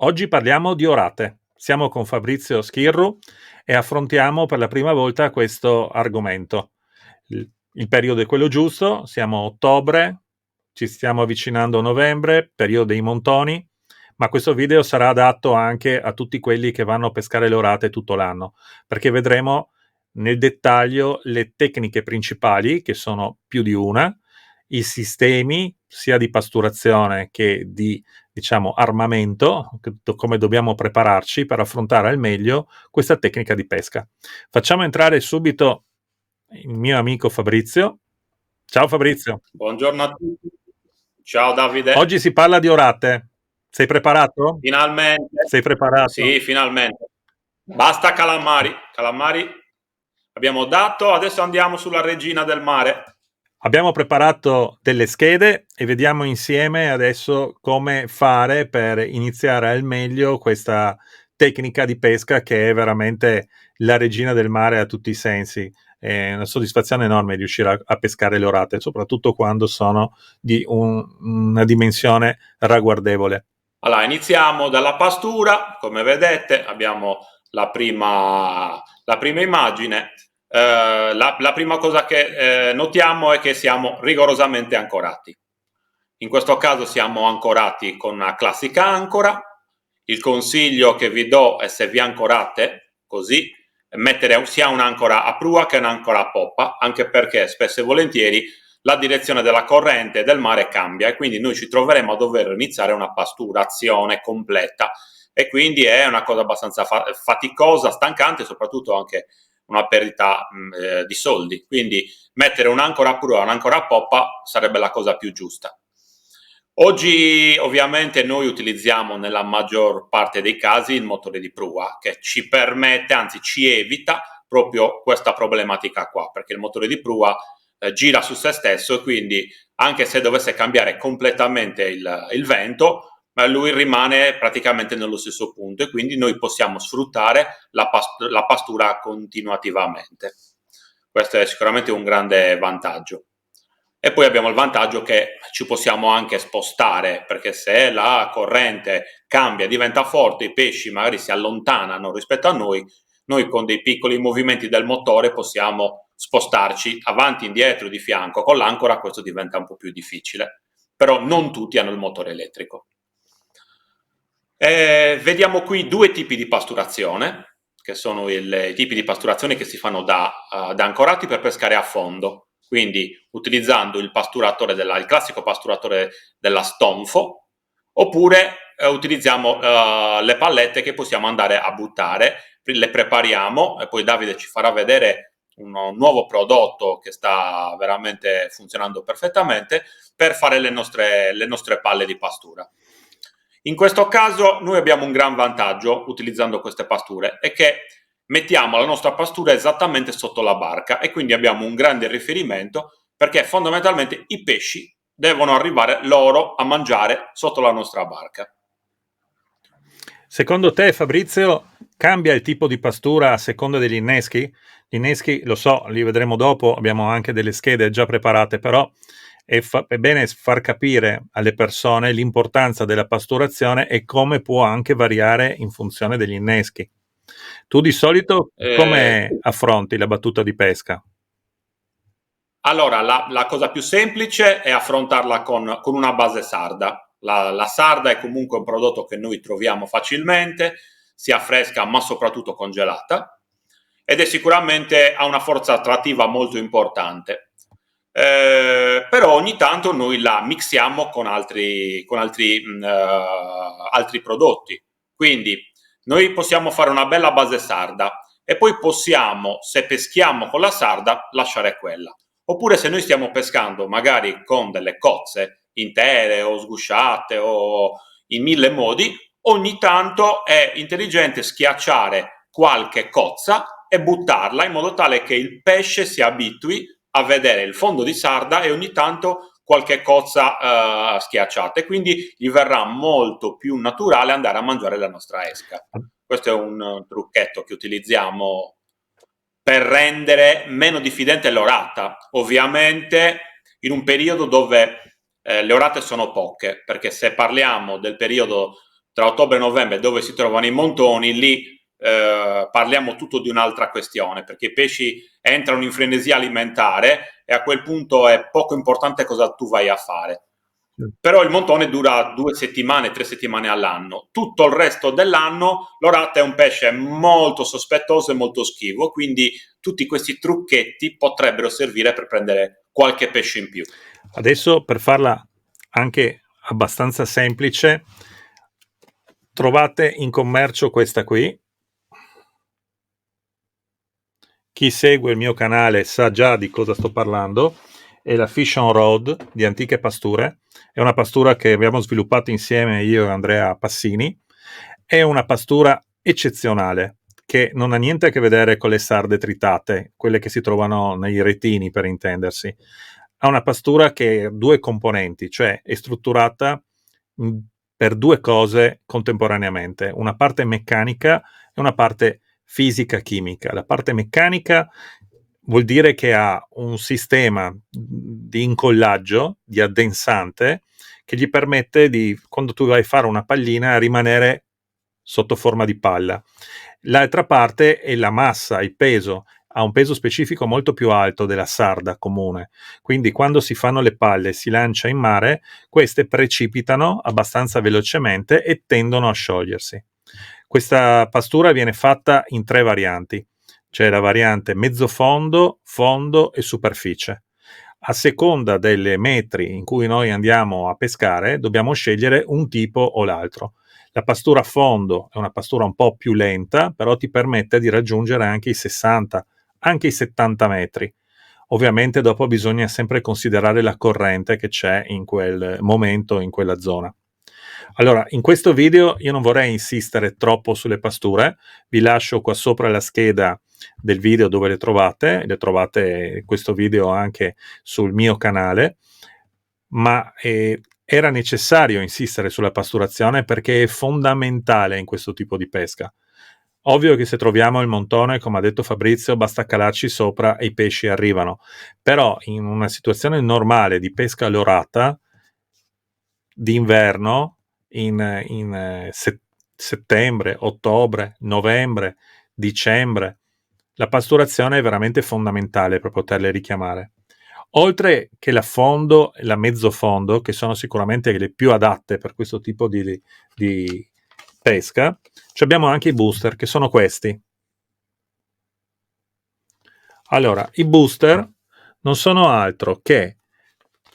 Oggi parliamo di orate. Siamo con Fabrizio Schirru e affrontiamo per la prima volta questo argomento. Il periodo è quello giusto, siamo a ottobre, ci stiamo avvicinando a novembre, periodo dei montoni, ma questo video sarà adatto anche a tutti quelli che vanno a pescare le orate tutto l'anno, perché vedremo nel dettaglio le tecniche principali, che sono più di una, i sistemi sia di pasturazione che di, diciamo, armamento, come dobbiamo prepararci per affrontare al meglio questa tecnica di pesca. Facciamo entrare subito il mio amico Fabrizio. Ciao Fabrizio. Buongiorno a tutti. Ciao Davide. Oggi si parla di orate. Sei preparato? Finalmente. Sei preparato? Sì, finalmente. Basta calamari. Calamari abbiamo dato, adesso andiamo sulla regina del mare. Abbiamo preparato delle schede e vediamo insieme adesso come fare per iniziare al meglio questa tecnica di pesca che è veramente la regina del mare a tutti i sensi. È una soddisfazione enorme riuscire a pescare le orate, soprattutto quando sono di una dimensione ragguardevole. Allora, iniziamo dalla pastura. Come vedete abbiamo la prima immagine. La prima cosa che notiamo è che siamo rigorosamente ancorati. In questo caso siamo ancorati con una classica ancora. Il consiglio che vi do è, se vi ancorate così, mettere sia un'ancora a prua che un'ancora a poppa, anche perché spesso e volentieri la direzione della corrente del mare cambia e quindi noi ci troveremo a dover iniziare una pasturazione completa, e quindi è una cosa abbastanza faticosa, stancante e soprattutto anche una perdita di soldi. Quindi mettere un'ancora a prua e un'ancora a poppa sarebbe la cosa più giusta. Oggi ovviamente noi utilizziamo nella maggior parte dei casi il motore di prua, che ci permette, anzi ci evita proprio questa problematica qua, perché il motore di prua gira su se stesso e quindi anche se dovesse cambiare completamente il vento, lui rimane praticamente nello stesso punto e quindi noi possiamo sfruttare la pastura continuativamente. Questo è sicuramente un grande vantaggio. E poi abbiamo il vantaggio che ci possiamo anche spostare, perché se la corrente cambia, diventa forte, i pesci magari si allontanano rispetto a noi, noi con dei piccoli movimenti del motore possiamo spostarci avanti, indietro, di fianco. Con l'ancora questo diventa un po' più difficile, però non tutti hanno il motore elettrico. Vediamo qui due tipi di pasturazione, che sono i tipi di pasturazione che si fanno da ancorati per pescare a fondo, quindi utilizzando il classico pasturatore della Stonfo, oppure utilizziamo le pallette che possiamo andare a buttare, le prepariamo e poi Davide ci farà vedere un nuovo prodotto che sta veramente funzionando perfettamente per fare le nostre palle di pastura. In questo caso noi abbiamo un gran vantaggio utilizzando queste pasture, è che mettiamo la nostra pastura esattamente sotto la barca e quindi abbiamo un grande riferimento, perché fondamentalmente i pesci devono arrivare loro a mangiare sotto la nostra barca. Secondo te, Fabrizio, cambia il tipo di pastura a seconda degli inneschi? Gli inneschi, lo so, li vedremo dopo, abbiamo anche delle schede già preparate, però è bene far capire alle persone l'importanza della pasturazione e come può anche variare in funzione degli inneschi. Tu di solito come affronti la battuta di pesca? Allora, la cosa più semplice è affrontarla con una base sarda. La sarda è comunque un prodotto che noi troviamo facilmente, sia fresca ma soprattutto congelata, ed è sicuramente ha una forza attrattiva molto importante. Però ogni tanto noi la mixiamo con altri prodotti. Quindi noi possiamo fare una bella base sarda e poi possiamo, se peschiamo con la sarda, lasciare quella. Oppure se noi stiamo pescando magari con delle cozze intere o sgusciate o in mille modi, ogni tanto è intelligente schiacciare qualche cozza e buttarla in modo tale che il pesce si abitui a vedere il fondo di sarda e ogni tanto qualche cozza schiacciata, e quindi gli verrà molto più naturale andare a mangiare la nostra esca. Questo è un trucchetto che utilizziamo per rendere meno diffidente l'orata, ovviamente in un periodo dove le orate sono poche, perché se parliamo del periodo tra ottobre e novembre, dove si trovano i montoni, lì parliamo tutto di un'altra questione, perché i pesci entrano in frenesia alimentare e a quel punto è poco importante cosa tu vai a fare. Però il montone dura 2 settimane, 3 settimane all'anno. Tutto il resto dell'anno l'orata è un pesce molto sospettoso e molto schivo, quindi tutti questi trucchetti potrebbero servire per prendere qualche pesce in più. Adesso, per farla anche abbastanza semplice, trovate in commercio questa qui. Chi segue il mio canale sa già di cosa sto parlando. È la Fish on Road di Antiche Pasture. È una pastura che abbiamo sviluppato insieme io e Andrea Passini. È una pastura eccezionale che non ha niente a che vedere con le sarde tritate, quelle che si trovano nei retini, per intendersi. Ha una pastura che ha due componenti, cioè è strutturata per due cose contemporaneamente, una parte meccanica e una parte fisica-chimica. La parte meccanica vuol dire che ha un sistema di incollaggio, di addensante, che gli permette di, quando tu vai a fare una pallina, rimanere sotto forma di palla. L'altra parte è la massa, il peso. Ha un peso specifico molto più alto della sarda comune. Quindi quando si fanno le palle e si lancia in mare, queste precipitano abbastanza velocemente e tendono a sciogliersi. Questa pastura viene fatta in 3 varianti. C'è la variante mezzo fondo, fondo e superficie. A seconda delle metri in cui noi andiamo a pescare, dobbiamo scegliere un tipo o l'altro. La pastura a fondo è una pastura un po' più lenta, però ti permette di raggiungere anche i 60, anche i 70 metri. Ovviamente dopo bisogna sempre considerare la corrente che c'è in quel momento, in quella zona. Allora, in questo video io non vorrei insistere troppo sulle pasture, vi lascio qua sopra la scheda del video dove le trovate questo video anche sul mio canale, ma era necessario insistere sulla pasturazione perché è fondamentale in questo tipo di pesca. Ovvio che se troviamo il montone, come ha detto Fabrizio, basta calarci sopra e i pesci arrivano, però in una situazione normale di pesca all'orata, d'inverno, in settembre, ottobre, novembre, dicembre, la pasturazione è veramente fondamentale per poterle richiamare. Oltre che la fondo e la mezzo fondo, che sono sicuramente le più adatte per questo tipo di pesca, abbiamo anche i booster, che sono questi. Allora, i booster non sono altro che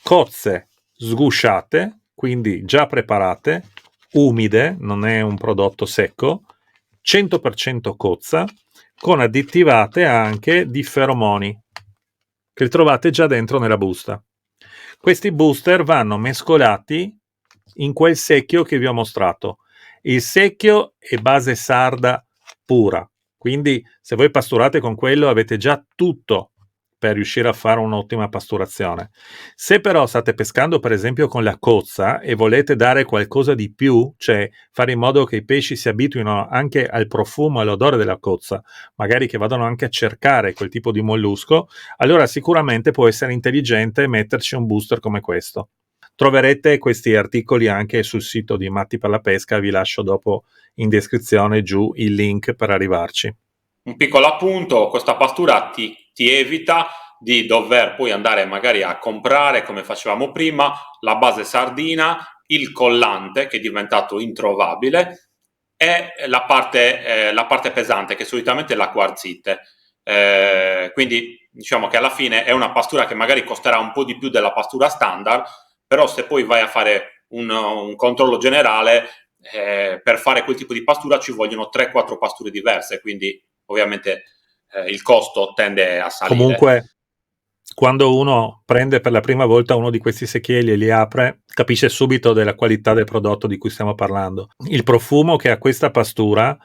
cozze sgusciate, quindi già preparate, umide, non è un prodotto secco, 100% cozza, con additivate anche di feromoni, che trovate già dentro nella busta. Questi booster vanno mescolati in quel secchio che vi ho mostrato. Il secchio è base sarda pura, quindi se voi pasturate con quello avete già tutto per riuscire a fare un'ottima pasturazione. Se però state pescando per esempio con la cozza e volete dare qualcosa di più, cioè fare in modo che i pesci si abituino anche al profumo e all'odore della cozza, magari che vadano anche a cercare quel tipo di mollusco, allora sicuramente può essere intelligente metterci un booster come questo. Troverete questi articoli anche sul sito di Matti per la Pesca, vi lascio dopo in descrizione giù il link per arrivarci. Un piccolo appunto, questa pastura ti evita di dover poi andare magari a comprare, come facevamo prima, la base sardina, il collante che è diventato introvabile e la parte pesante che solitamente è la quarzite. Quindi diciamo che alla fine è una pastura che magari costerà un po' di più della pastura standard, però se poi vai a fare un controllo generale, per fare quel tipo di pastura ci vogliono 3-4 pasture diverse, quindi ovviamente il costo tende a salire. Comunque, quando uno prende per la prima volta uno di questi secchielli e li apre, capisce subito della qualità del prodotto di cui stiamo parlando. Il profumo che ha questa pastura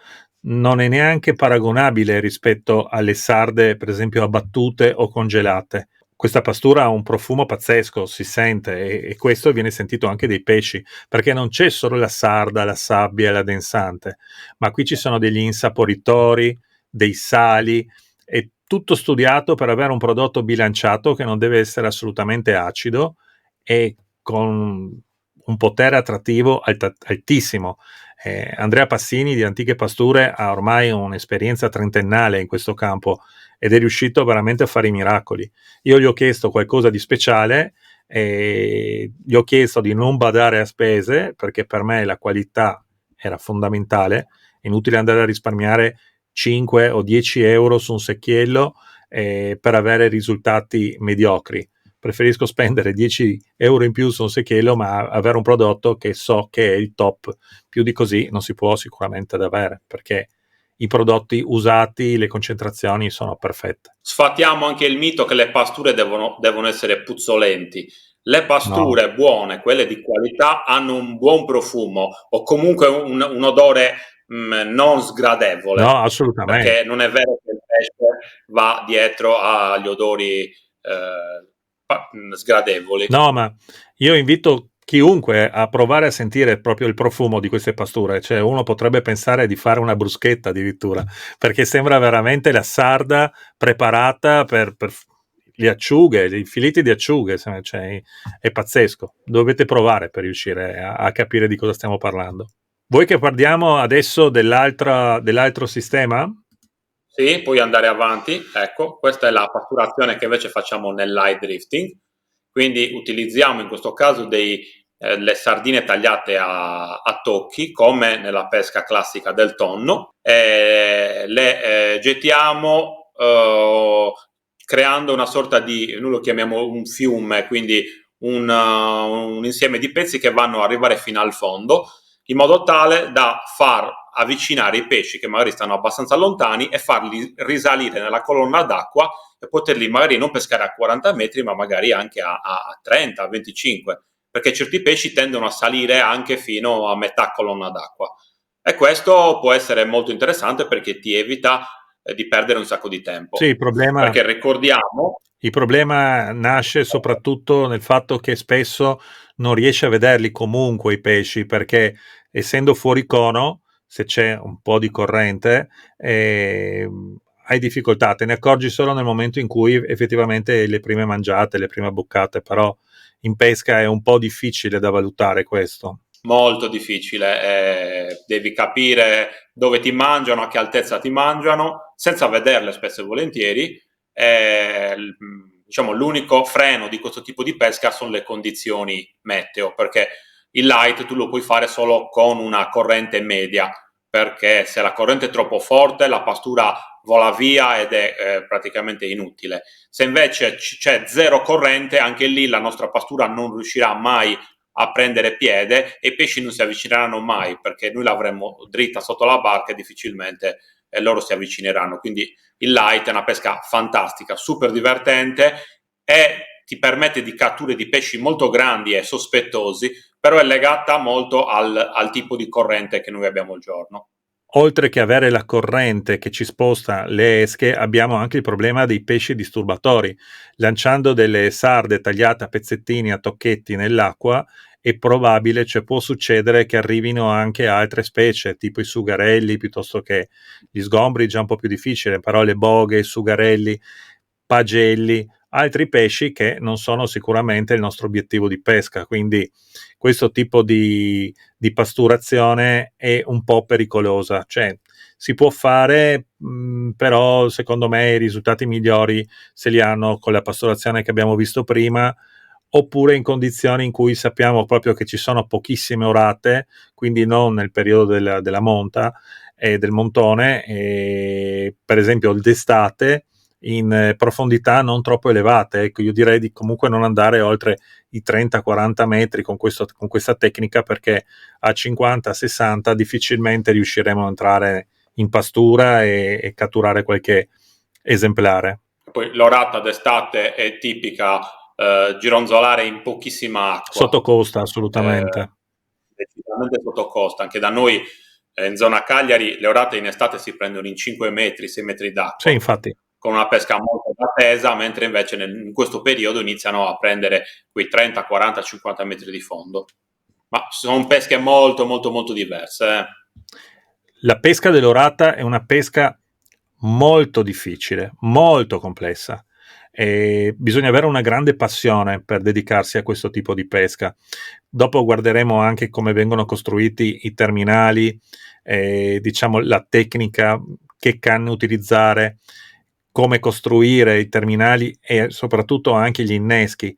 non è neanche paragonabile rispetto alle sarde, per esempio, abbattute o congelate. Questa pastura ha un profumo pazzesco, si sente, e questo viene sentito anche dai pesci, perché non c'è solo la sarda, la sabbia e l'addensante, ma qui ci sono degli insaporitori, dei sali, è tutto studiato per avere un prodotto bilanciato che non deve essere assolutamente acido e con un potere attrattivo altissimo. Andrea Passini di Antiche Pasture ha ormai un'esperienza trentennale in questo campo ed è riuscito veramente a fare i miracoli. Io gli ho chiesto qualcosa di speciale, gli ho chiesto di non badare a spese, perché per me la qualità era fondamentale. È inutile andare a risparmiare 5 o 10 euro su un secchiello per avere risultati mediocri. Preferisco spendere 10 euro in più su un secchiello, ma avere un prodotto che so che è il top. Più di così non si può sicuramente avere, perché i prodotti usati, le concentrazioni sono perfette. Sfatiamo anche il mito che le pasture devono essere puzzolenti. Le No, pasture buone, quelle di qualità, hanno un buon profumo o comunque un odore non sgradevole, no, assolutamente. perché non è vero che il pesce va dietro agli odori sgradevoli. No, ma io invito chiunque a provare a sentire proprio il profumo di queste pasture. Cioè, uno potrebbe pensare di fare una bruschetta addirittura, perché sembra veramente la sarda preparata per le acciughe, i fileti di acciughe. Cioè, è pazzesco. Dovete provare per riuscire a capire di cosa stiamo parlando. Vuoi che parliamo adesso dell'altro sistema? Sì, puoi andare avanti. Ecco, questa è la fatturazione che invece facciamo nell'eye drifting. Quindi utilizziamo in questo caso le sardine tagliate a tocchi, come nella pesca classica del tonno, e le gettiamo creando una sorta di, noi lo chiamiamo un fiume, quindi un insieme di pezzi che vanno ad arrivare fino al fondo, in modo tale da far avvicinare i pesci che magari stanno abbastanza lontani e farli risalire nella colonna d'acqua e poterli magari non pescare a 40 metri, ma magari anche a 30, a 25, perché certi pesci tendono a salire anche fino a metà colonna d'acqua. E questo può essere molto interessante perché ti evita di perdere un sacco di Sì, tempo. Perché ricordiamo. il problema nasce soprattutto nel fatto che spesso non riesci a vederli comunque i pesci, perché essendo fuori cono, se c'è un po' di corrente, hai difficoltà, te ne accorgi solo nel momento in cui effettivamente le prime mangiate, le prime boccate, però in pesca è un po' difficile da valutare questo. Molto difficile, devi capire dove ti mangiano, a che altezza ti mangiano, senza vederle spesso e volentieri. Diciamo, l'unico freno di questo tipo di pesca sono le condizioni meteo, perché il light tu lo puoi fare solo con una corrente media, perché se la corrente è troppo forte la pastura vola via ed è praticamente inutile. Se invece c'è zero corrente, anche lì la nostra pastura non riuscirà mai a prendere piede e i pesci non si avvicineranno mai, perché noi l'avremo dritta sotto la barca e difficilmente loro si avvicineranno. Quindi il light è una pesca fantastica, super divertente e ti permette di catture di pesci molto grandi e sospettosi, però è legata molto al tipo di corrente che noi abbiamo il giorno. Oltre che avere la corrente che ci sposta le esche, abbiamo anche il problema dei pesci disturbatori. Lanciando delle sarde tagliate a pezzettini, a tocchetti nell'acqua, è probabile, cioè può succedere che arrivino anche altre specie, tipo i sugarelli, piuttosto che gli sgombri, già un po' più difficile, però le boghe, i sugarelli, pagelli, altri pesci che non sono sicuramente il nostro obiettivo di pesca. Quindi questo tipo di pasturazione è un po' pericolosa. Cioè, si può fare, però secondo me i risultati migliori se li hanno con la pasturazione che abbiamo visto prima, oppure in condizioni in cui sappiamo proprio che ci sono pochissime orate, quindi non nel periodo della monta e del montone, per esempio d'estate in profondità non troppo elevate. Ecco, io direi di comunque non andare oltre i 30-40 metri con questa tecnica, perché a 50-60 difficilmente riusciremo a entrare in pastura e catturare qualche esemplare. Poi l'orata d'estate è tipica gironzolare in pochissima acqua, Sottocosta assolutamente. decisamente sotto costa. Anche da noi in zona Cagliari le orate in estate si prendono in 5 metri, 6 metri Sì, d'acqua, infatti. con una pesca molto attesa, mentre invece in questo periodo iniziano a prendere quei 30, 40, 50 metri di fondo. Ma sono pesche molto, molto, molto diverse. La pesca dell'orata è una pesca molto difficile, molto complessa. e bisogna avere una grande passione per dedicarsi a questo tipo di pesca. Dopo guarderemo anche come vengono costruiti i terminali, diciamo la tecnica, che canne utilizzare, come costruire i terminali e soprattutto anche gli inneschi.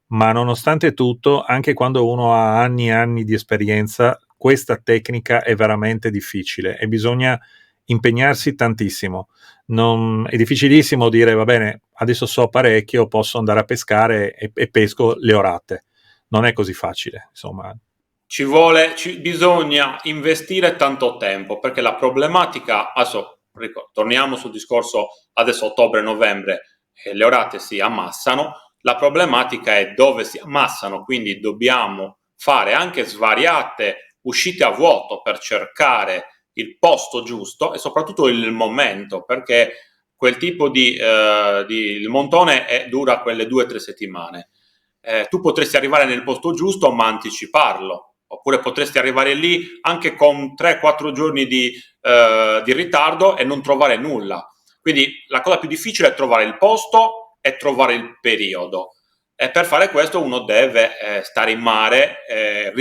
Ma nonostante tutto, anche quando uno ha anni e anni di esperienza, questa tecnica è veramente difficile e bisogna impegnarsi tantissimo. È difficilissimo dire va bene, adesso so parecchio, posso andare a pescare e pesco le orate. Non è così facile, insomma. Bisogna investire tanto tempo, perché la problematica, adesso torniamo sul discorso, adesso ottobre-novembre, le orate si ammassano, la problematica è dove si ammassano, quindi dobbiamo fare anche svariate uscite a vuoto per cercare il posto giusto e soprattutto il momento, perché quel tipo il montone dura quelle 2 o 3 settimane. Tu potresti arrivare nel posto giusto ma anticiparlo, oppure potresti arrivare lì anche con 3-4 giorni di ritardo e non trovare nulla. Quindi la cosa più difficile è trovare il posto e trovare il periodo. E per fare questo uno deve stare in mare,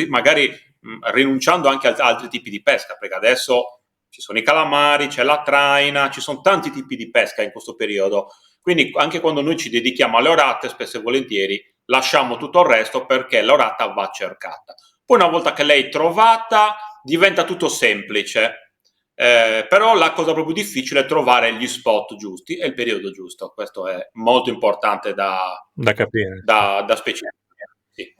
magari rinunciando anche a altri tipi di pesca, perché adesso ci sono i calamari, c'è la traina, ci sono tanti tipi di pesca in questo periodo. Quindi anche quando noi ci dedichiamo alle orate, spesso e volentieri lasciamo tutto il resto perché l'orata va cercata. Poi una volta che l'hai trovata diventa tutto semplice, però la cosa proprio difficile è trovare gli spot giusti e il periodo giusto. Questo è molto importante da capire. da specificare. Sì.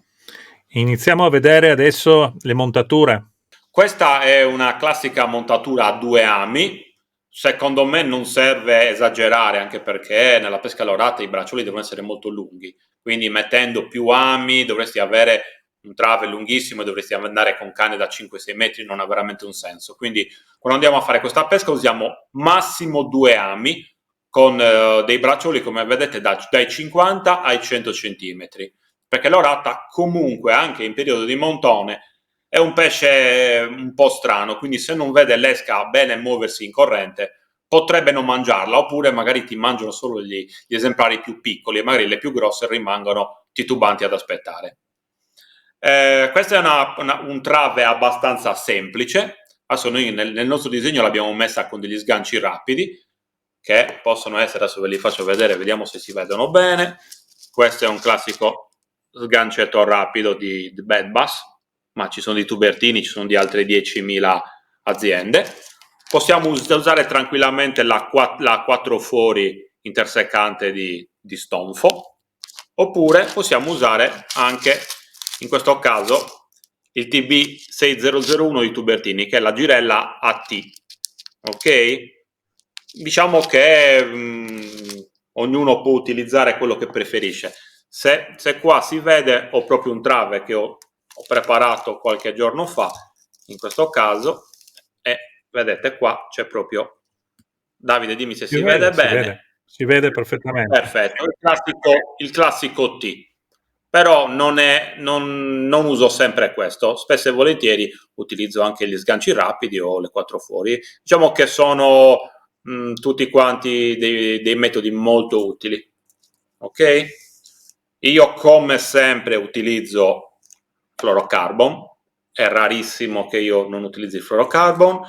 Iniziamo a vedere adesso le montature. Questa è una classica montatura a 2 ami. Secondo me non serve esagerare, anche perché nella pesca all'orata i braccioli devono essere molto lunghi, quindi mettendo più ami dovresti avere un trave lunghissimo e dovresti andare con canne da 5-6 metri, non ha veramente un senso. Quindi quando andiamo a fare questa pesca usiamo massimo 2 ami con dei braccioli, come vedete, dai 50 ai 100 centimetri, perché l'orata comunque anche in periodo di montone è un pesce un po' strano, quindi se non vede l'esca bene muoversi in corrente potrebbe non mangiarla, oppure magari ti mangiano solo gli esemplari più piccoli e magari le più grosse rimangono titubanti ad aspettare. Questa è un trave abbastanza semplice. Adesso noi nel nostro disegno l'abbiamo messa con degli sganci rapidi che possono essere, adesso ve li faccio vedere, vediamo se si vedono bene. Questo è un classico sgancetto rapido di Bad Bass, ma ci sono di Tubertini, ci sono di altre 10.000 aziende. Possiamo usare tranquillamente la 4 fuori interseccante di Stonfo, oppure possiamo usare anche, in questo caso, il TB6001 di Tubertini, che è la girella AT. Ok? Diciamo che ognuno può utilizzare quello che preferisce. Se qua si vede, ho proprio un trave che ho preparato qualche giorno fa, in questo caso, e vedete qua c'è proprio, Davide, dimmi se si vede bene. Si vede perfettamente. Perfetto, il classico T. Però non uso sempre questo, spesso e volentieri utilizzo anche gli sganci rapidi o le 4 fuori. Diciamo che sono tutti quanti dei metodi molto utili. Ok? Io come sempre utilizzo fluorocarbon, è rarissimo che io non utilizzi il fluorocarbon,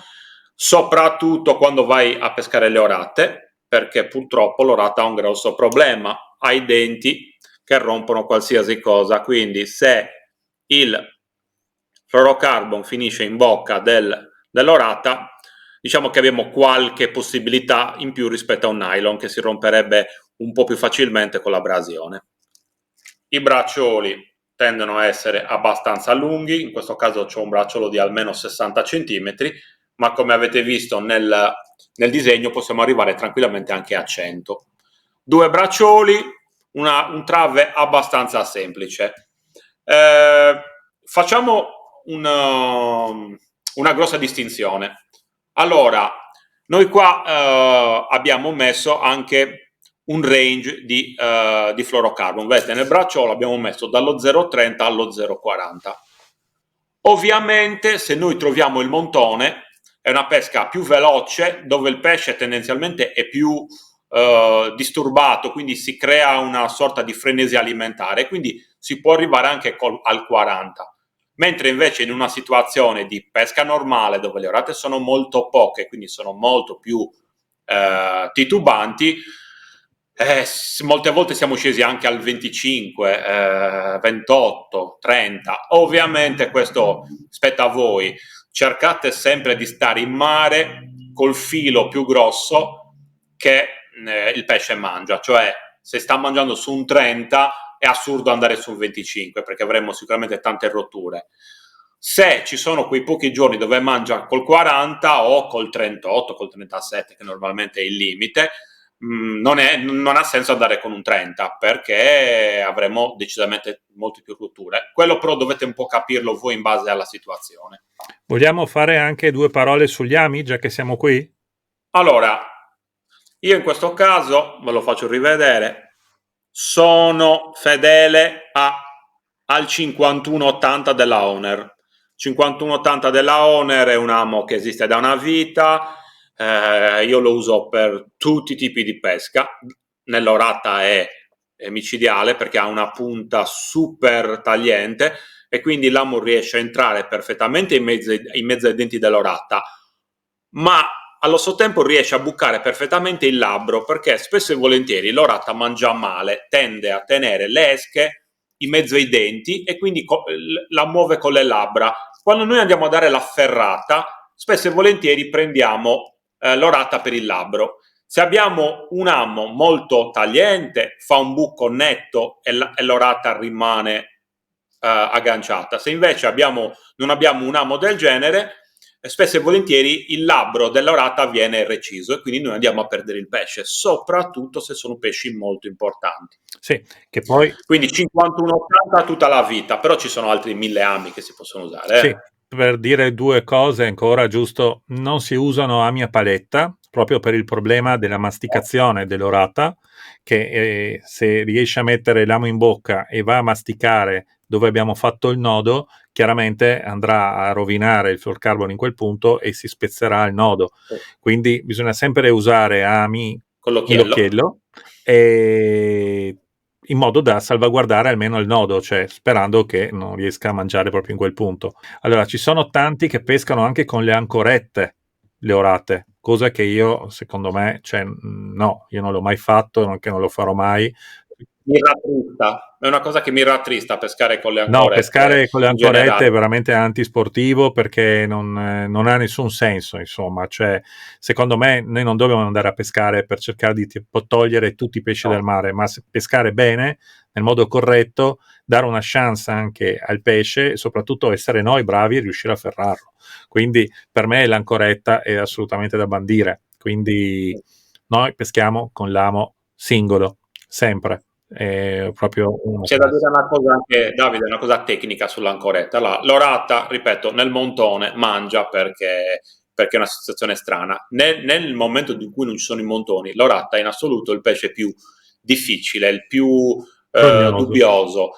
soprattutto quando vai a pescare le orate, perché purtroppo l'orata ha un grosso problema, ha i denti che rompono qualsiasi cosa, quindi se il fluorocarbon finisce in bocca dell'orata, diciamo che abbiamo qualche possibilità in più rispetto a un nylon che si romperebbe un po' più facilmente con l'abrasione. I braccioli tendono a essere abbastanza lunghi, in questo caso ho un bracciolo di almeno 60 cm, ma come avete visto nel disegno possiamo arrivare tranquillamente anche a 100. 2 braccioli, un trave abbastanza semplice. Facciamo una grossa distinzione. Allora, noi qua abbiamo messo anche un range di fluorocarbon. Vedete, nel bracciolo abbiamo messo dallo 0,30 allo 0,40. Ovviamente, se noi troviamo il montone, è una pesca più veloce, dove il pesce tendenzialmente è più disturbato, quindi si crea una sorta di frenesi alimentare, quindi si può arrivare anche al 40. Mentre invece in una situazione di pesca normale, dove le orate sono molto poche, quindi sono molto più titubanti, molte volte siamo scesi anche al 25, 28, 30. Ovviamente questo spetta a voi. Cercate sempre di stare in mare col filo più grosso che il pesce mangia, cioè se sta mangiando su un 30 è assurdo andare su un 25 perché avremo sicuramente tante rotture. Se ci sono quei pochi giorni dove mangia col 40 o col 38, col 37, che normalmente è il limite, non ha senso andare con un 30 perché avremo decisamente molte più rotture. Quello però dovete un po' capirlo voi in base alla situazione. Vogliamo fare anche due parole sugli ami, già che siamo qui? Allora, io in questo caso, ve lo faccio rivedere, sono fedele al 5180 della Owner. 5180 della Owner è un amo che esiste da una vita, io lo uso per tutti i tipi di pesca. Nell'orata è micidiale perché ha una punta super tagliente e quindi l'amo riesce a entrare perfettamente in mezzo ai denti dell'orata, ma allo stesso tempo riesce a bucare perfettamente il labbro perché spesso e volentieri l'orata mangia male, tende a tenere le esche in mezzo ai denti e quindi la muove con le labbra. Quando noi andiamo a dare la ferrata, spesso e volentieri prendiamo l'orata per il labbro. Se abbiamo un amo molto tagliente, fa un buco netto e l'orata rimane agganciata. Se invece non abbiamo un amo del genere, spesso e volentieri il labbro dell'orata viene reciso e quindi noi andiamo a perdere il pesce, soprattutto se sono pesci molto importanti. Sì, che poi... Quindi 51-80 tutta la vita, però ci sono altri 1000 ami che si possono usare. Sì, per dire due cose ancora, giusto, non si usano ami a paletta, proprio per il problema della masticazione dell'orata, che se riesce a mettere l'amo in bocca e va a masticare dove abbiamo fatto il nodo, chiaramente andrà a rovinare il fluorocarbone in quel punto e si spezzerà il nodo. Quindi bisogna sempre usare ami Con con l'occhiello e in modo da salvaguardare almeno il nodo, cioè sperando che non riesca a mangiare proprio in quel punto. Allora, ci sono tanti che pescano anche con le ancorette, le orate, cosa che io, secondo me, cioè, no, io non l'ho mai fatto, anche non lo farò mai. Mi rattrista, è una cosa che mi rattrista pescare con le No, ancorette pescare con le in ancorette generale. è veramente antisportivo perché non ha nessun senso, insomma, cioè, secondo me noi non dobbiamo andare a pescare per cercare di togliere tutti i pesci del mare, ma pescare bene, nel modo corretto, dare una chance anche al pesce e soprattutto essere noi bravi e riuscire a ferrarlo. Quindi per me l'ancoretta è assolutamente da bandire, quindi noi peschiamo con l'amo singolo, sempre. È proprio una C'è da classe. dire una cosa anche, Davide, una cosa tecnica sull'ancoretta. L'orata, ripeto, nel montone mangia perché è una situazione strana. Nel momento in cui non ci sono i montoni, l'orata è in assoluto il pesce più difficile, il più Rognoso. dubbioso,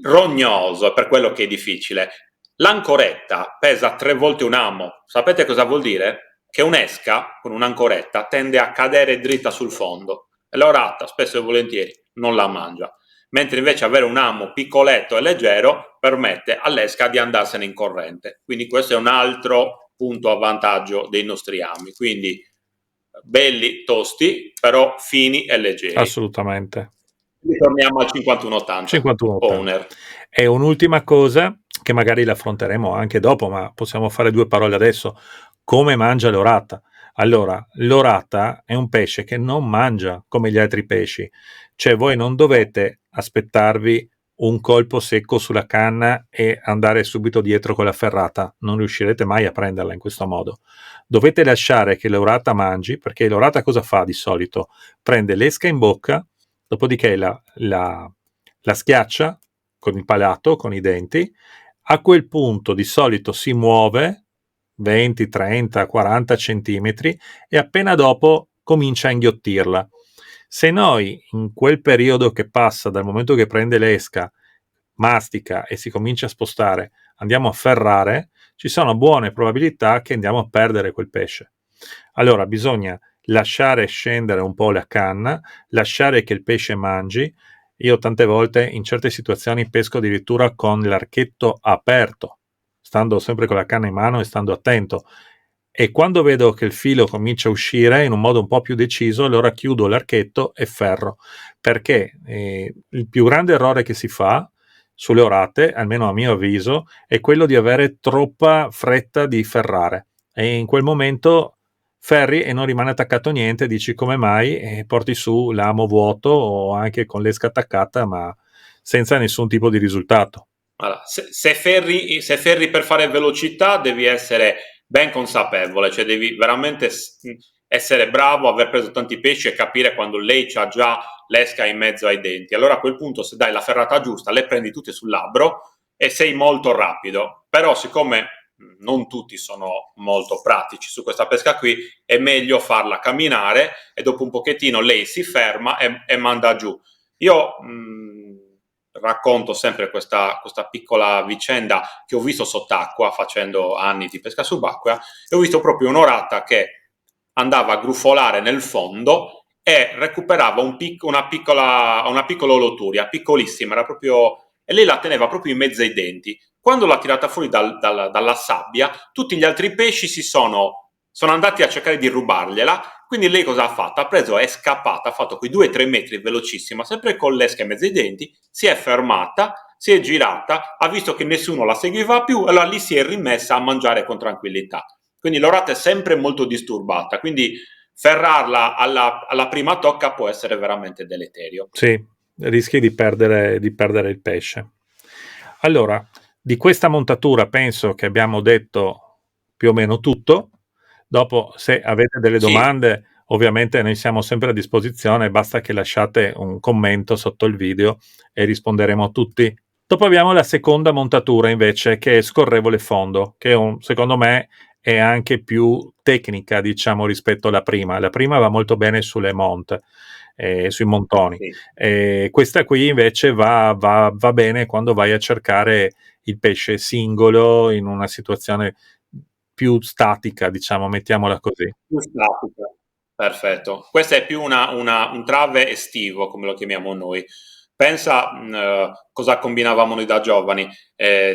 rognoso, è per quello che è difficile. L'ancoretta pesa 3 volte un amo. Sapete cosa vuol dire? Che un'esca con un'ancoretta tende a cadere dritta sul fondo e l'orata spesso e volentieri non la mangia, mentre invece avere un amo piccoletto e leggero permette all'esca di andarsene in corrente. Quindi questo è un altro punto a vantaggio dei nostri ami. Quindi belli, tosti, però fini e leggeri. Assolutamente. Ritorniamo al 5180 51-80. Owner. E un'ultima cosa, che magari l'affronteremo anche dopo, ma possiamo fare due parole adesso. Come mangia l'orata? Allora, l'orata è un pesce che non mangia come gli altri pesci. Cioè, voi non dovete aspettarvi un colpo secco sulla canna e andare subito dietro con la ferrata. Non riuscirete mai a prenderla in questo modo. Dovete lasciare che l'orata mangi, perché l'orata cosa fa di solito? Prende l'esca in bocca, dopodiché la schiaccia con il palato, con i denti. A quel punto di solito si muove 20, 30, 40 centimetri e appena dopo comincia a inghiottirla. Se noi in quel periodo che passa dal momento che prende l'esca, mastica e si comincia a spostare, andiamo a ferrare, ci sono buone probabilità che andiamo a perdere quel pesce. Allora bisogna lasciare scendere un po' la canna, lasciare che il pesce mangi. Io tante volte in certe situazioni pesco addirittura con l'archetto aperto, stando sempre con la canna in mano e stando attento. E quando vedo che il filo comincia a uscire in un modo un po' più deciso, allora chiudo l'archetto e ferro, perché il più grande errore che si fa sulle orate, almeno a mio avviso, è quello di avere troppa fretta di ferrare, e in quel momento ferri e non rimane attaccato niente, dici come mai, e porti su l'amo vuoto o anche con l'esca attaccata, ma senza nessun tipo di risultato. Allora, se ferri per fare velocità, devi essere ben consapevole, cioè devi veramente essere bravo, aver preso tanti pesci e capire quando lei c'ha già l'esca in mezzo ai denti. Allora a quel punto, se dai la ferrata giusta, le prendi tutte sul labbro e sei molto rapido. Però siccome non tutti sono molto pratici su questa pesca qui, è meglio farla camminare e dopo un pochettino lei si ferma e manda giù. Io racconto sempre questa piccola vicenda che ho visto sott'acqua facendo anni di pesca subacquea, e ho visto proprio un'orata che andava a grufolare nel fondo e recuperava una piccola oloturia, piccolissima, era proprio, e lei la teneva proprio in mezzo ai denti. Quando l'ha tirata fuori dalla sabbia, tutti gli altri pesci sono andati a cercare di rubargliela. Quindi lei cosa ha fatto? Ha preso, è scappata, ha fatto quei 2-3 metri velocissima, sempre con l'esca in mezzo ai denti, si è fermata, si è girata, ha visto che nessuno la seguiva più, e allora lì si è rimessa a mangiare con tranquillità. Quindi l'orata è sempre molto disturbata, quindi ferrarla alla prima tocca può essere veramente deleterio. Sì, rischi di perdere il pesce. Allora, di questa montatura penso che abbiamo detto più o meno tutto. Dopo, se avete delle Sì, domande, ovviamente noi siamo sempre a disposizione, basta che lasciate un commento sotto il video e risponderemo a tutti. Dopo abbiamo la seconda montatura invece, che è scorrevole fondo, che secondo me è anche più tecnica, diciamo, rispetto alla prima. La prima va molto bene sulle monte, sui montoni. sì. Questa qui invece va bene quando vai a cercare il pesce singolo in una situazione più statica, diciamo, mettiamola così. Più statica. Perfetto. Questo è più un trave estivo, come lo chiamiamo noi. Pensa cosa combinavamo noi da giovani.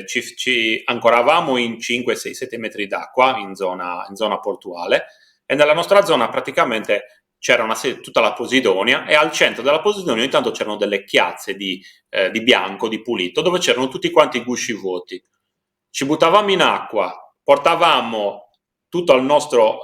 Ci ancoravamo in 5, 6, 7 metri d'acqua in zona portuale, e nella nostra zona praticamente c'era tutta la Posidonia, e al centro della Posidonia ogni tanto c'erano delle chiazze di bianco, di pulito, dove c'erano tutti quanti i gusci vuoti. Ci buttavamo in acqua, portavamo tutto il nostro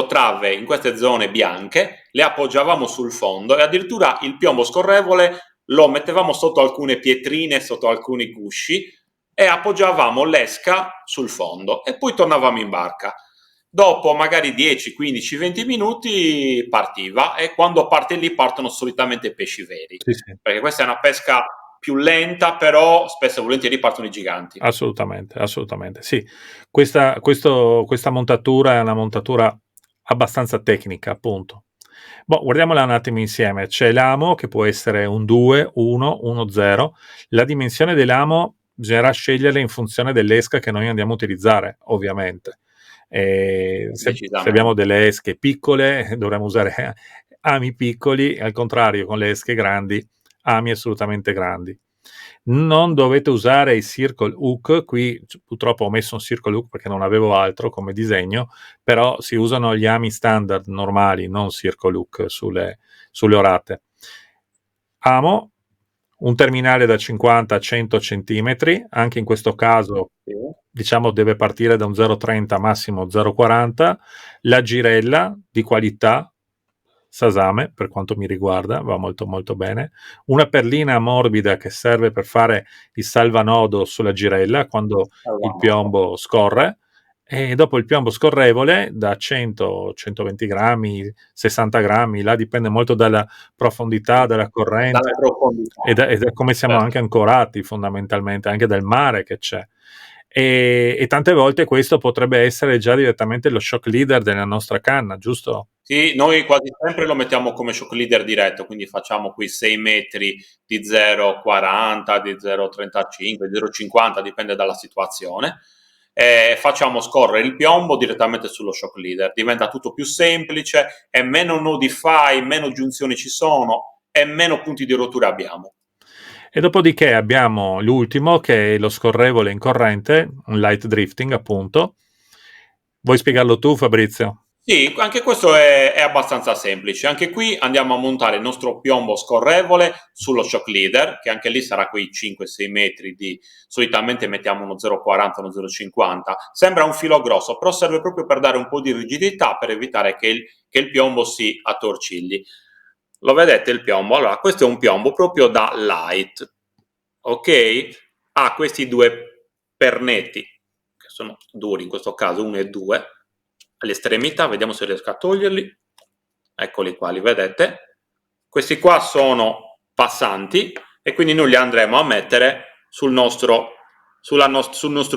trave in queste zone bianche, le appoggiavamo sul fondo, e addirittura il piombo scorrevole lo mettevamo sotto alcune pietrine, sotto alcuni gusci, e appoggiavamo l'esca sul fondo e poi tornavamo in barca. Dopo magari 10, 15, 20 minuti partiva, e quando parte lì partono solitamente pesci veri, Sì, sì. perché questa è una pesca più lenta, però spesso e volentieri partono i giganti. Assolutamente, assolutamente. Sì, questa montatura è una montatura abbastanza tecnica, appunto. Boh, guardiamola un attimo insieme. C'è l'amo che può essere un 2, 1, 1, 0. La dimensione dell'amo bisognerà sceglierla in funzione dell'esca che noi andiamo a utilizzare, ovviamente. Se abbiamo Decisamente. delle esche piccole, dovremmo usare ami piccoli, al contrario, con le esche grandi, ami assolutamente grandi. Non dovete usare i circle hook, qui purtroppo ho messo un circle hook perché non avevo altro come disegno, però si usano gli ami standard normali, non circle hook sulle orate. Amo, un terminale da 50 a 100 cm, anche in questo caso Sì. diciamo deve partire da un 0,30 massimo 0,40, la girella di qualità, Sasame per quanto mi riguarda, va molto molto bene, una perlina morbida che serve per fare il salvanodo sulla girella quando il piombo scorre, e dopo il piombo scorrevole da 100-120 grammi, 60 grammi, là dipende molto dalla profondità, dalla Dalle corrente profondità. e da come siamo Certo. anche ancorati fondamentalmente, anche dal mare che c'è. E tante volte questo potrebbe essere già direttamente lo shock leader della nostra canna, giusto? Sì, noi quasi sempre lo mettiamo come shock leader diretto, quindi facciamo quei 6 metri di 0,40, di 0,35, di 0,50, dipende dalla situazione. facciamo scorrere il piombo direttamente sullo shock leader. Diventa tutto più semplice, e meno nodi fai, meno giunzioni ci sono e meno punti di rottura abbiamo. E dopodiché abbiamo l'ultimo, che è lo scorrevole in corrente, un light drifting appunto. Vuoi spiegarlo tu, Fabrizio? Sì, anche questo è abbastanza semplice. Anche qui andiamo a montare il nostro piombo scorrevole sullo shock leader, che anche lì sarà quei 5-6 metri di... Solitamente mettiamo uno 0,40, uno 0,50. Sembra un filo grosso, però serve proprio per dare un po' di rigidità, per evitare che il piombo si attorcigli. Lo vedete il piombo? Allora, questo è un piombo proprio da light, ok? Ha questi due pernetti, che sono duri in questo caso, 1 e 2, all'estremità. Vediamo se riesco a toglierli. Eccoli qua, li vedete? Questi qua sono passanti, e quindi noi li andremo a mettere sul nostro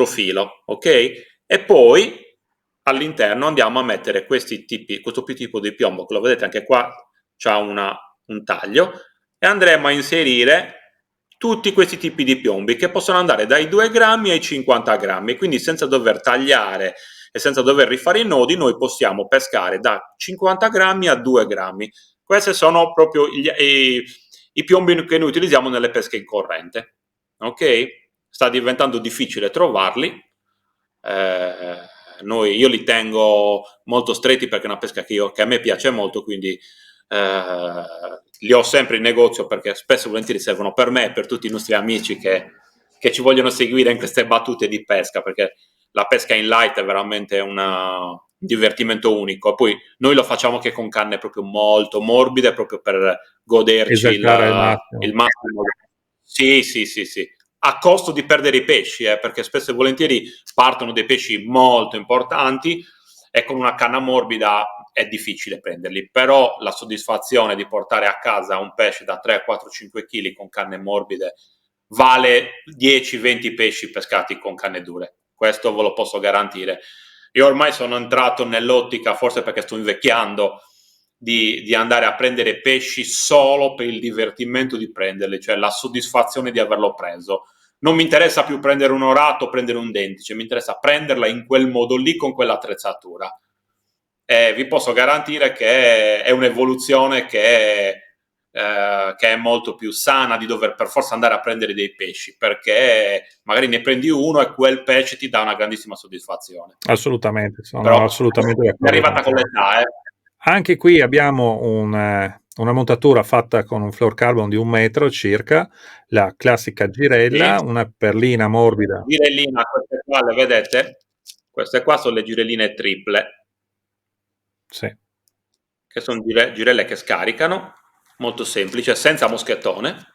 filo, ok? E poi all'interno andiamo a mettere questo tipo di piombo, che lo vedete anche qua, c'ha un taglio, e andremo a inserire tutti questi tipi di piombi, che possono andare dai 2 grammi ai 50 grammi, quindi senza dover tagliare e senza dover rifare i nodi, noi possiamo pescare da 50 grammi a 2 grammi. Questi sono proprio i piombi che noi utilizziamo nelle pesche in corrente. Ok? Sta diventando difficile trovarli. Io li tengo molto stretti, perché è una pesca che a me piace molto, quindi li ho sempre in negozio, perché spesso e volentieri servono per me e per tutti i nostri amici che ci vogliono seguire in queste battute di pesca, perché la pesca in light è veramente un divertimento unico. Poi noi lo facciamo anche con canne proprio molto morbide, proprio per goderci Esaltare al il massimo. massimo. Sì, sì, sì, sì, a costo di perdere i pesci, perché spesso e volentieri partono dei pesci molto importanti, e con una canna morbida è difficile prenderli, però la soddisfazione di portare a casa un pesce da 3, 4, 5 kg con canne morbide vale 10-20 pesci pescati con canne dure. Questo ve lo posso garantire. Io ormai sono entrato nell'ottica, forse perché sto invecchiando, di andare a prendere pesci solo per il divertimento di prenderli, cioè la soddisfazione di averlo preso. Non mi interessa più prendere un orato o prendere un dentice, mi interessa prenderla in quel modo lì, con quell'attrezzatura. Vi posso garantire che è un'evoluzione che è molto più sana di dover per forza andare a prendere dei pesci, perché magari ne prendi uno e quel pesce ti dà una grandissima soddisfazione. Assolutamente, sono Però assolutamente è d'accordo con arrivata con te. l'età. Anche qui abbiamo una montatura fatta con un fluorocarbon di 1 metro circa, la classica Sì. girella, una perlina morbida. Girellina, queste qua le vedete? Queste qua sono le girelline triple, Sì. che sono girelle che scaricano, molto semplice, senza moschettone.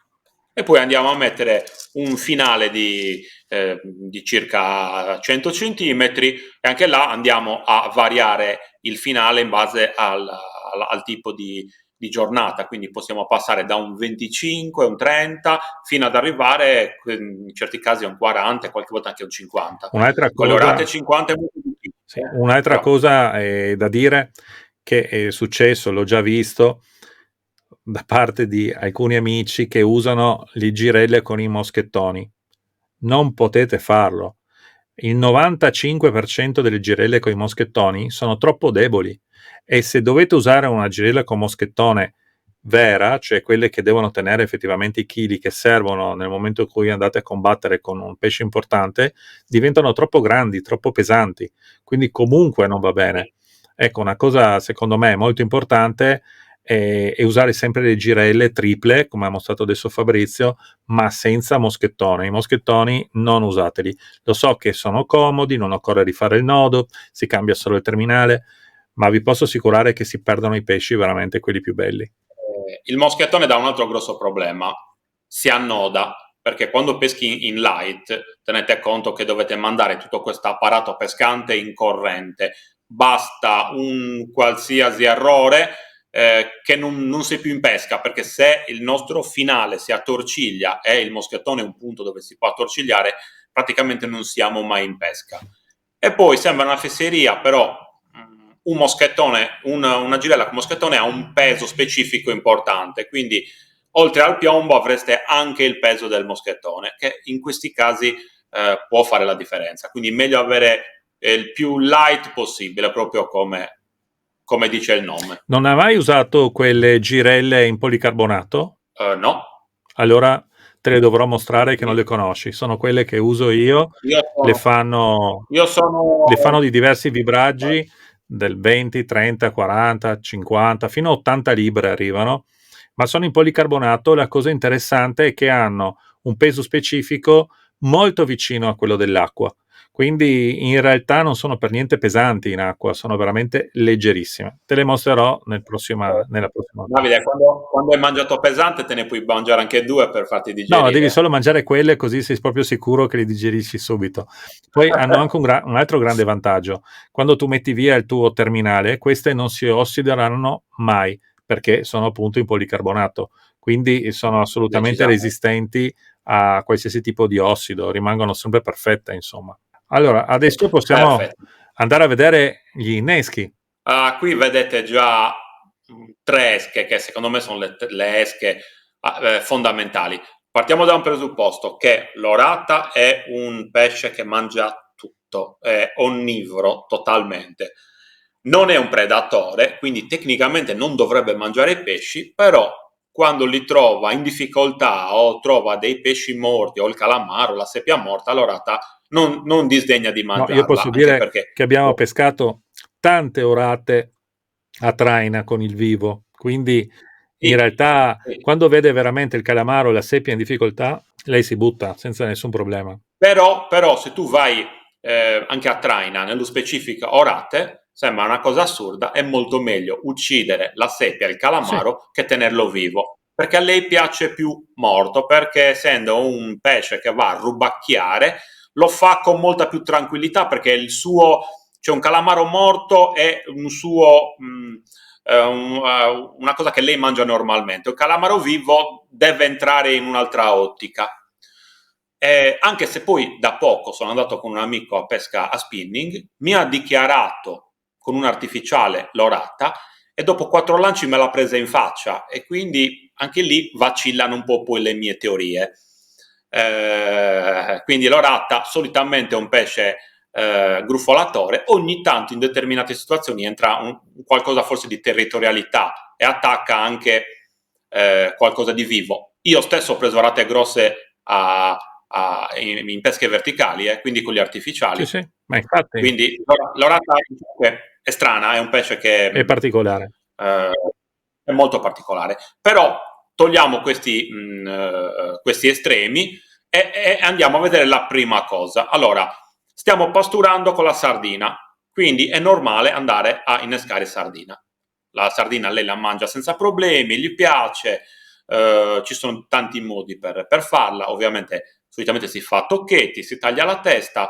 E poi andiamo a mettere un finale di circa 100 cm, e anche là andiamo a variare il finale in base al tipo di giornata, quindi possiamo passare da un 25, un 30, fino ad arrivare in certi casi a un 40, qualche volta anche un 50. Un'altra Con le cosa, orate 50 è molto sì, difficile, un'altra però cosa da dire, che è successo, l'ho già visto da parte di alcuni amici che usano le girelle con i moschettoni. Non potete farlo. Il 95% delle girelle con i moschettoni sono troppo deboli, e se dovete usare una girella con moschettone vera, cioè quelle che devono tenere effettivamente i chili che servono nel momento in cui andate a combattere con un pesce importante, diventano troppo grandi, troppo pesanti, quindi comunque non va bene. Ecco, una cosa secondo me molto importante è usare sempre le girelle triple, come ha mostrato adesso Fabrizio, ma senza moschettone. I moschettoni non usateli. Lo so che sono comodi, non occorre rifare il nodo, si cambia solo il terminale, ma vi posso assicurare che si perdono i pesci veramente quelli più belli. il moschettone dà un altro grosso problema: si annoda, perché quando peschi in light tenete conto che dovete mandare tutto questo apparato pescante in corrente. Basta un qualsiasi errore che non sei più in pesca, perché se il nostro finale si attorciglia e il moschettone è un punto dove si può attorcigliare, praticamente non siamo mai in pesca. E poi sembra una fesseria, però un moschettone, una girella con moschettone ha un peso specifico importante, quindi oltre al piombo avreste anche il peso del moschettone, che in questi casi può fare la differenza. Quindi meglio avere il più light possibile, proprio come dice il nome. Non hai mai usato quelle girelle in policarbonato? No. Allora te le dovrò mostrare che non le conosci. Sono quelle che uso io, le fanno di diversi vibraggi, del 20, 30, 40, 50, fino a 80 libre arrivano, ma sono in policarbonato. La cosa interessante è che hanno un peso specifico molto vicino a quello dell'acqua. Quindi in realtà non sono per niente pesanti in acqua, sono veramente leggerissime. Te le mostrerò nella prossima Davide, quando hai mangiato pesante te ne puoi mangiare anche 2 per farti No, devi digerire. solo mangiare quelle, così sei proprio sicuro che li digerisci subito. Poi hanno anche un altro grande vantaggio. Quando tu metti via il tuo terminale, queste non si ossideranno mai, perché sono appunto in policarbonato. Quindi sono assolutamente resistenti a qualsiasi tipo di ossido, rimangono sempre perfette, insomma. Allora, adesso possiamo andare a vedere gli inneschi. Qui vedete già 3 esche che secondo me sono le esche fondamentali. Partiamo da un presupposto, che l'orata è un pesce che mangia tutto, è onnivoro totalmente. Non è un predatore, quindi tecnicamente non dovrebbe mangiare i pesci, però quando li trova in difficoltà o trova dei pesci morti o il calamaro, la seppia morta, l'orata non disdegna di mangiarla. No, io posso dire che abbiamo pescato tante orate a traina con il vivo, quindi in realtà quando vede veramente il calamaro o la seppia in difficoltà, lei si butta senza nessun problema. Però se tu vai anche a traina, nello specifico orate, sembra una cosa assurda, è molto meglio uccidere la seppia, il calamaro, che tenerlo vivo, perché a lei piace più morto, perché essendo un pesce che va a rubacchiare, lo fa con molta più tranquillità, perché c'è un calamaro morto e un suo una cosa che lei mangia normalmente. Un calamaro vivo deve entrare in un'altra ottica. Anche se poi da poco sono andato con un amico a pesca a spinning, mi ha dichiarato con un artificiale l'orata e dopo 4 lanci me l'ha presa in faccia, e quindi anche lì vacillano un po' poi le mie teorie. Quindi l'orata solitamente è un pesce gruffolatore, ogni tanto in determinate situazioni entra qualcosa forse di territorialità e attacca anche qualcosa di vivo. Io stesso ho preso orate grosse in pesche verticali, quindi con gli artificiali. Sì, ma infatti quindi l'orata è strana, è un pesce che è particolare. È molto particolare. Però togliamo questi estremi e andiamo a vedere la prima cosa. Allora, stiamo pasturando con la sardina, quindi è normale andare a innescare sardina. La sardina lei la mangia senza problemi, gli piace, ci sono tanti modi per farla. Ovviamente solitamente si fa a tocchetti, si taglia la testa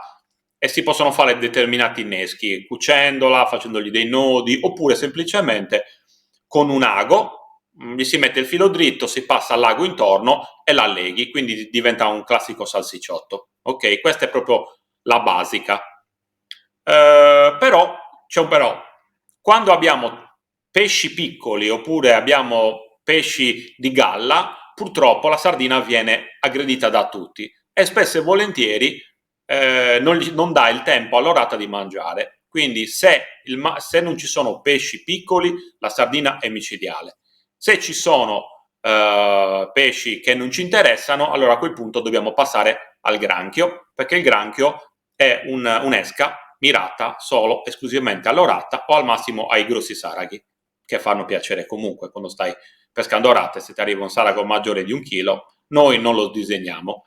e si possono fare determinati inneschi, cucendola, facendogli dei nodi, oppure semplicemente con un ago, gli si mette il filo dritto, si passa l'ago intorno e la leghi, quindi diventa un classico salsicciotto. Ok, questa è proprio la basica. Però c'è un però. Quando abbiamo pesci piccoli oppure abbiamo pesci di galla, purtroppo la sardina viene aggredita da tutti e spesso e volentieri non dà il tempo all'orata di mangiare. Quindi se non ci sono pesci piccoli, la sardina è micidiale. Se ci sono pesci che non ci interessano, allora a quel punto dobbiamo passare al granchio, perché il granchio è un'esca mirata solo esclusivamente all'orata o al massimo ai grossi saraghi, che fanno piacere comunque quando stai pescando orate. Se ti arriva un sarago maggiore di 1 chilo, noi non lo disegniamo.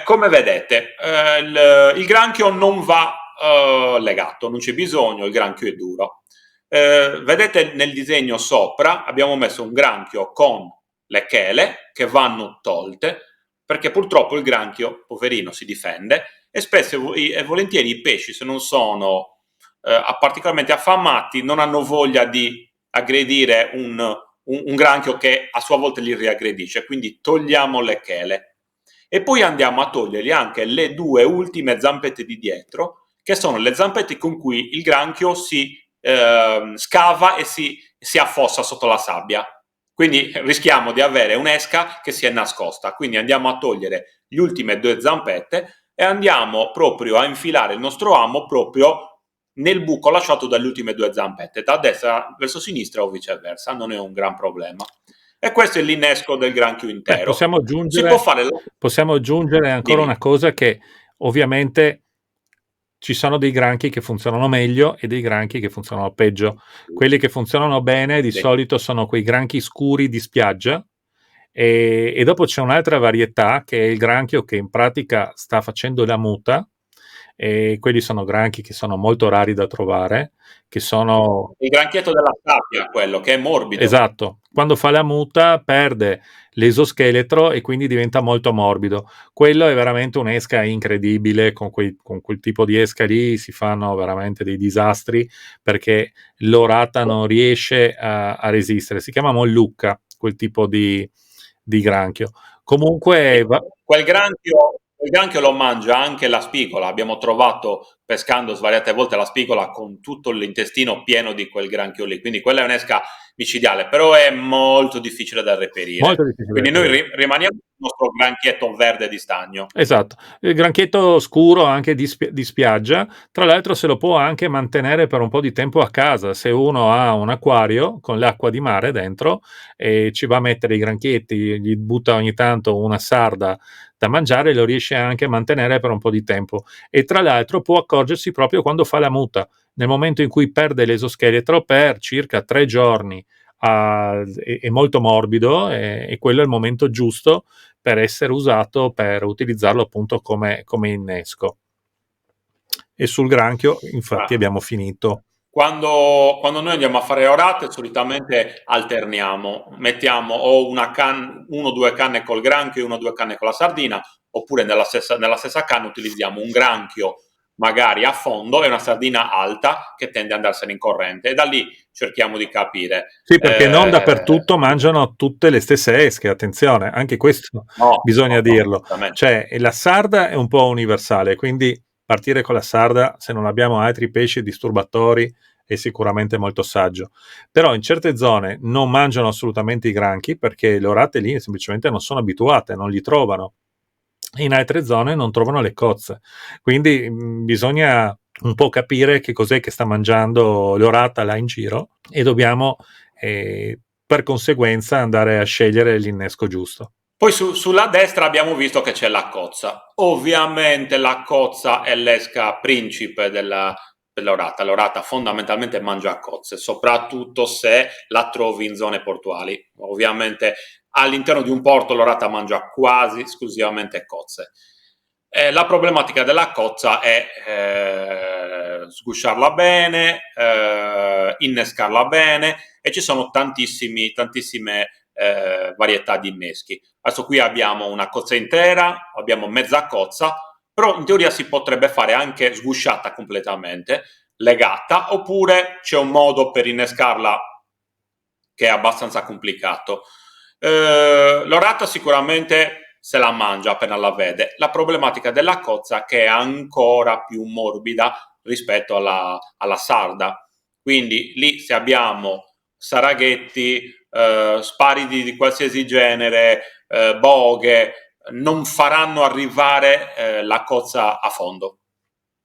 Come vedete, il granchio non va legato, non c'è bisogno, il granchio è duro. Vedete nel disegno sopra abbiamo messo un granchio con le chele che vanno tolte, perché purtroppo il granchio, poverino, si difende, e spesso e volentieri i pesci, se non sono particolarmente affamati, non hanno voglia di aggredire un granchio che a sua volta li riaggredisce, quindi togliamo le chele. E poi andiamo a togliergli anche le 2 ultime zampette di dietro, che sono le zampette con cui il granchio si scava e si affossa sotto la sabbia. Quindi rischiamo di avere un'esca che si è nascosta. Quindi andiamo a togliere le ultime 2 zampette e andiamo proprio a infilare il nostro amo proprio nel buco lasciato dalle ultime 2 zampette, da destra verso sinistra o viceversa, non è un gran problema. E questo è l'innesco del granchio intero. Si può fare possiamo aggiungere ancora una cosa, che ovviamente ci sono dei granchi che funzionano meglio e dei granchi che funzionano peggio. Quelli che funzionano bene di solito sono quei granchi scuri di spiaggia, e dopo c'è un'altra varietà che è il granchio che in pratica sta facendo la muta, e quelli sono granchi che sono molto rari da trovare, che sono... Il granchietto della sabbia, quello che è morbido. Esatto, quando fa la muta perde l'esoscheletro e quindi diventa molto morbido. Quello è veramente un'esca incredibile, con quel tipo di esca lì si fanno veramente dei disastri, perché l'orata non riesce a resistere. Si chiama mollucca, quel tipo di granchio. Comunque... Quel granchio lo mangia anche la spigola. Abbiamo trovato, pescando svariate volte, la spigola con tutto l'intestino pieno di quel granchio lì. Quindi quella è un'esca micidiale, però è molto difficile da reperire. Quindi noi rimaniamo sul nostro granchietto verde di stagno. Esatto, il granchietto scuro anche di spiaggia, tra l'altro se lo può anche mantenere per un po' di tempo a casa, se uno ha un acquario con l'acqua di mare dentro e ci va a mettere i granchietti, gli butta ogni tanto una sarda da mangiare, lo riesce anche a mantenere per un po' di tempo, e tra l'altro può accorgersi proprio quando fa la muta, nel momento in cui perde l'esoscheletro per circa 3 giorni. È molto morbido, e quello è il momento giusto per essere usato, per utilizzarlo appunto come innesco. E sul granchio infatti abbiamo finito. Quando noi andiamo a fare orate, solitamente alterniamo, mettiamo o 1 o 2 canne col granchio e 1 o 2 canne con la sardina, oppure nella stessa canna utilizziamo un granchio magari a fondo e una sardina alta che tende ad andarsene in corrente, e da lì cerchiamo di capire. Sì, perché non dappertutto mangiano tutte le stesse esche, attenzione, anche questo bisogna dirlo. Cioè, la sarda è un po' universale, quindi partire con la sarda, se non abbiamo altri pesci disturbatori, è sicuramente molto saggio. Però in certe zone non mangiano assolutamente i granchi, perché le orate lì semplicemente non sono abituate, non li trovano. In altre zone non trovano le cozze, quindi bisogna un po' capire che cos'è che sta mangiando l'orata là in giro, e dobbiamo per conseguenza andare a scegliere l'innesco giusto. Poi sulla destra abbiamo visto che c'è la cozza. Ovviamente la cozza è l'esca principe dell'orata. L'orata fondamentalmente mangia cozze, soprattutto se la trovi in zone portuali. Ovviamente all'interno di un porto l'orata mangia quasi esclusivamente cozze. La problematica della cozza è sgusciarla bene, innescarla bene, e ci sono tantissime varietà di inneschi. Adesso qui abbiamo una cozza intera, abbiamo mezza cozza, però in teoria si potrebbe fare anche sgusciata completamente, legata, oppure c'è un modo per innescarla che è abbastanza complicato. L'orata sicuramente se la mangia appena la vede. La problematica della cozza è che è ancora più morbida rispetto alla sarda. Quindi lì, se abbiamo saraghetti, sparidi di qualsiasi genere, boghe, non faranno arrivare la cozza a fondo.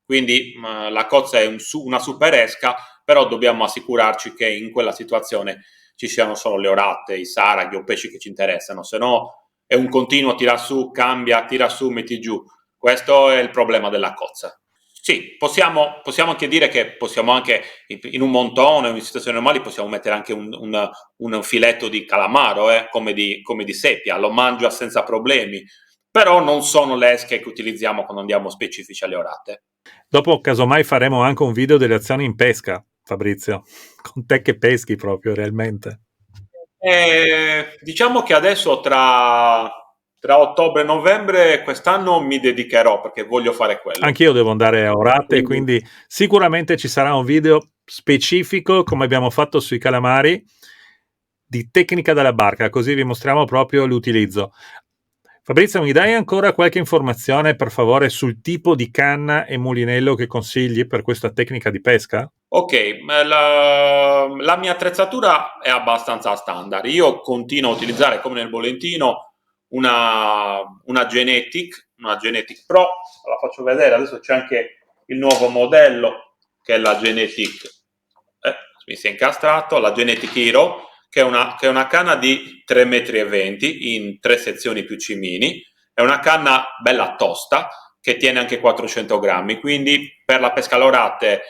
Quindi la cozza è una super esca, però dobbiamo assicurarci che in quella situazione ci siano solo le orate, i saraghi o pesci che ci interessano, se no è un continuo tira su, cambia, tira su, metti giù. Questo è il problema della cozza. Sì, possiamo anche dire che possiamo anche in un montone o in situazioni normali possiamo mettere anche un filetto di calamaro, come di seppia, lo mangia senza problemi, però non sono le esche che utilizziamo quando andiamo specifici alle orate. Dopo casomai faremo anche un video delle azioni in pesca, Fabrizio, con te che peschi proprio realmente. Diciamo che adesso tra ottobre e novembre quest'anno mi dedicherò, perché voglio fare quello. Anch'io devo andare a orate, quindi sicuramente ci sarà un video specifico, come abbiamo fatto sui calamari, di tecnica della barca, così vi mostriamo proprio l'utilizzo. Fabrizio, mi dai ancora qualche informazione per favore sul tipo di canna e mulinello che consigli per questa tecnica di pesca? Ok, la mia attrezzatura è abbastanza standard. Io continuo a utilizzare, come nel bollettino, una Genetic Pro. La faccio vedere, adesso c'è anche il nuovo modello, che è la Genetic, mi si è incastrato, la Genetic Hero, che è una canna di 3,20 m in 3 sezioni più cimini. È una canna bella tosta, che tiene anche 400 grammi, quindi per la pesca all'orate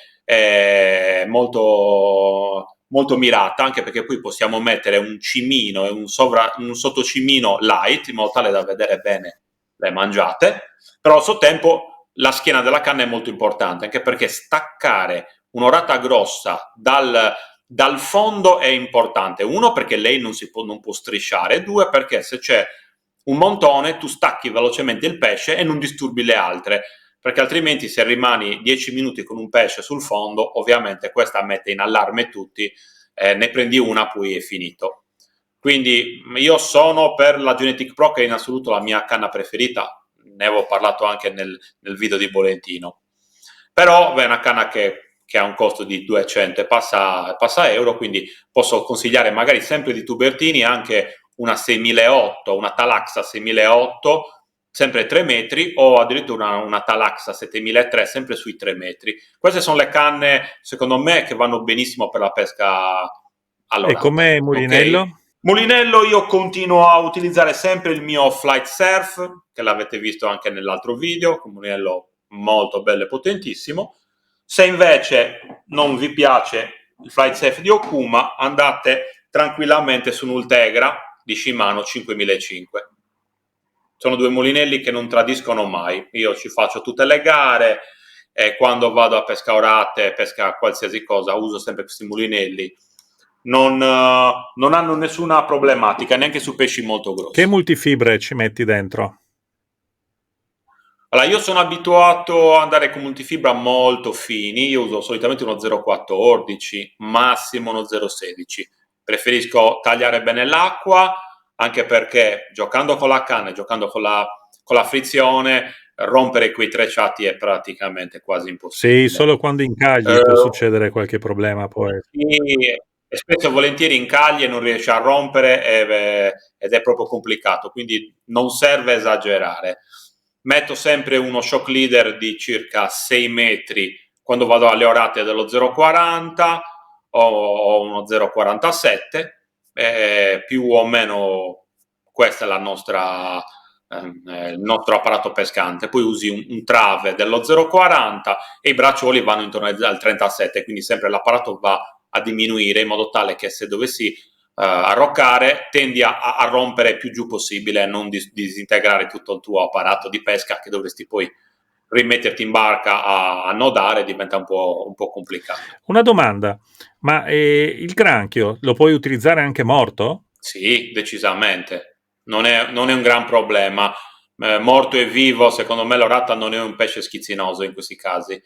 molto, molto mirata, anche perché poi possiamo mettere un cimino e un sottocimino light, in modo tale da vedere bene le mangiate, però allo stesso tempo la schiena della canna è molto importante, anche perché staccare un'orata grossa dal fondo è importante. Uno, perché lei non può strisciare, due, perché se c'è un montone tu stacchi velocemente il pesce e non disturbi le altre, perché altrimenti se rimani 10 minuti con un pesce sul fondo, ovviamente questa mette in allarme tutti, ne prendi una, poi è finito. Quindi io sono per la Genetic Pro, che è in assoluto la mia canna preferita, ne avevo parlato anche nel video di Bolentino. Però è una canna che ha un costo di 200 e passa euro, quindi posso consigliare magari sempre di Tubertini anche una 6008, una Talaxa 6008, sempre 3 metri, o addirittura una Talaxa 7003, sempre sui 3 metri. Queste sono le canne, secondo me, che vanno benissimo per la pesca E all'orata. come Mulinello? Okay? Mulinello, io continuo a utilizzare sempre il mio Flight Surf, che l'avete visto anche nell'altro video, un mulinello molto bello e potentissimo. Se invece non vi piace il Flight Surf di Okuma, andate tranquillamente su un Ultegra di Shimano 5005. Sono due mulinelli che non tradiscono mai. Io ci faccio tutte le gare e quando vado a pesca orate, pesca qualsiasi cosa, uso sempre questi mulinelli. Non hanno nessuna problematica, neanche su pesci molto grossi. Che multifibre ci metti dentro? Allora, io sono abituato ad andare con multifibra molto fini, io uso solitamente uno 0,14, massimo uno 0,16. Preferisco tagliare bene l'acqua, anche perché giocando con la canna e giocando con la frizione, rompere quei trecciati è praticamente quasi impossibile. Sì, solo quando incagli può succedere qualche problema poi. Sì, e spesso e volentieri incagli e non riesci a rompere ed è proprio complicato, quindi non serve esagerare. Metto sempre uno shock leader di circa 6 metri quando vado alle orate dello 0,40 o uno 0,47, più o meno questa è il nostro apparato pescante. Poi usi un trave dello 0,40 e i braccioli vanno intorno al 37, quindi sempre l'apparato va a diminuire in modo tale che se dovessi arroccare tendi a rompere più giù possibile e non disintegrare tutto il tuo apparato di pesca, che dovresti poi rimetterti in barca a nodare, diventa un po' complicato. Una domanda, ma il granchio lo puoi utilizzare anche morto? Sì, decisamente, non è un gran problema. Morto e vivo, secondo me l'orata non è un pesce schizzinoso in questi casi.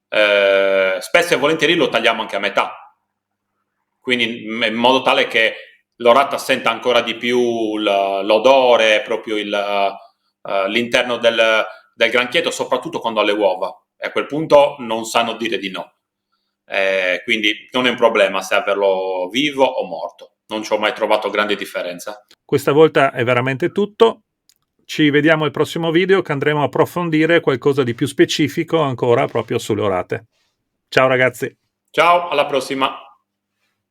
Spesso e volentieri lo tagliamo anche a metà, quindi in modo tale che l'orata senta ancora di più l'odore, proprio l'interno del granchietto, soprattutto quando ha le uova, e a quel punto non sanno dire di no. Quindi non è un problema se averlo vivo o morto, non ci ho mai trovato grande differenza. Questa volta è veramente tutto. Ci vediamo al prossimo video, che andremo a approfondire qualcosa di più specifico ancora proprio sulle orate. Ciao ragazzi! Ciao, alla prossima!